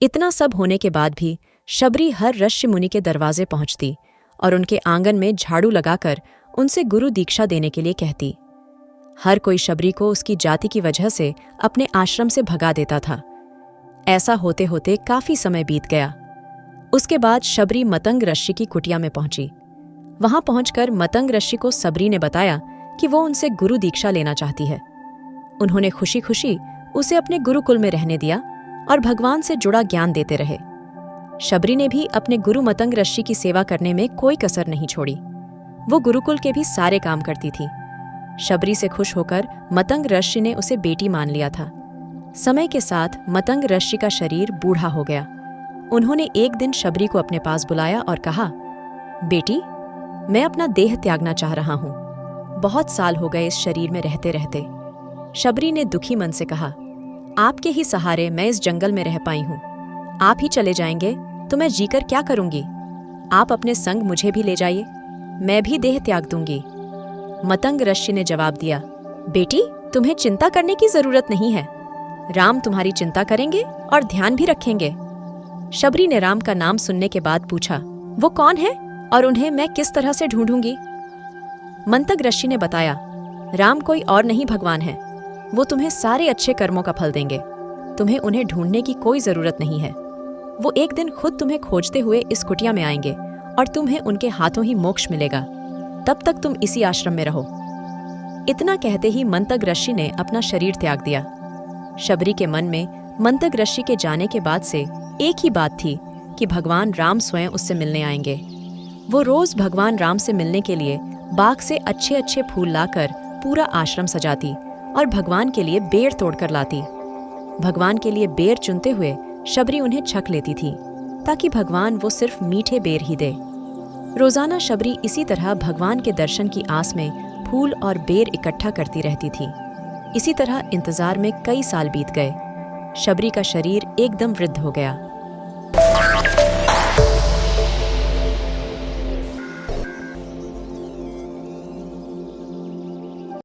इतना सब होने के बाद भी शबरी हर ऋषि मुनि के दरवाजे पहुंचती और उनके आंगन में झाड़ू लगाकर उनसे गुरु दीक्षा देने के लिए कहती। हर कोई शबरी को उसकी जाति की वजह से अपने आश्रम से भगा देता था। ऐसा होते होते काफी समय बीत गया। उसके बाद शबरी मतंग ऋषि की कुटिया में पहुंची। वहां पहुंचकर मतंग ऋषि को शबरी ने बताया कि वो उनसे गुरु दीक्षा लेना चाहती है। उन्होंने खुशी खुशी उसे अपने गुरुकुल में रहने दिया और भगवान से जुड़ा ज्ञान देते रहे। शबरी ने भी अपने गुरु मतंग ऋषि की सेवा करने में कोई कसर नहीं छोड़ी। वो गुरुकुल के भी सारे काम करती थी। शबरी से खुश होकर मतंग ऋषि ने उसे बेटी मान लिया था। समय के साथ मतंग ऋषि का शरीर बूढ़ा हो गया। उन्होंने एक दिन शबरी को अपने पास बुलाया और कहा, बेटी, मैं अपना देह त्यागना चाह रहा हूँ। बहुत साल हो गए इस शरीर में रहते रहते। शबरी ने दुखी मन से कहा, आपके ही सहारे मैं इस जंगल में रह पाई हूँ। आप ही चले जाएंगे तो मैं जीकर क्या करूंगी? आप अपने संग मुझे भी ले जाइए, मैं भी देह त्याग दूंगी। मतंग ऋषि ने जवाब दिया, बेटी, तुम्हें चिंता करने की जरूरत नहीं है। राम तुम्हारी चिंता करेंगे और ध्यान भी रखेंगे। शबरी ने राम का नाम सुनने के बाद पूछा, वो कौन है और उन्हें मैं किस तरह से ढूंढूंगी? मंतग ऋषि ने बताया, राम कोई और नहीं भगवान है। वो तुम्हें सारे अच्छे कर्मों का फल देंगे। तुम्हें उन्हें ढूंढने की कोई जरूरत नहीं है। वो एक दिन खुद तुम्हें खोजते हुए इस कुटिया में आएंगे और तुम्हें उनके हाथों ही मोक्ष मिलेगा। तब तक तुम इसी आश्रम में रहो। इतना कहते ही मंतग ऋषि ने अपना शरीर त्याग दिया। शबरी के मन में मंतग ऋषि के जाने के बाद से एक ही बात थी कि भगवान राम स्वयं उससे मिलने आएंगे। वो रोज भगवान राम से मिलने के लिए बाग से अच्छे अच्छे फूल लाकर पूरा आश्रम सजाती और भगवान के लिए बेर तोड़कर लाती। भगवान के लिए बेर चुनते हुए शबरी उन्हें छक लेती थी ताकि भगवान वो सिर्फ मीठे बेर ही दे। रोजाना शबरी इसी तरह भगवान के दर्शन की आस में फूल और बेर इकट्ठा करती रहती थी। इसी तरह इंतजार में कई साल बीत गए। शबरी का शरीर एकदम वृद्ध हो गया।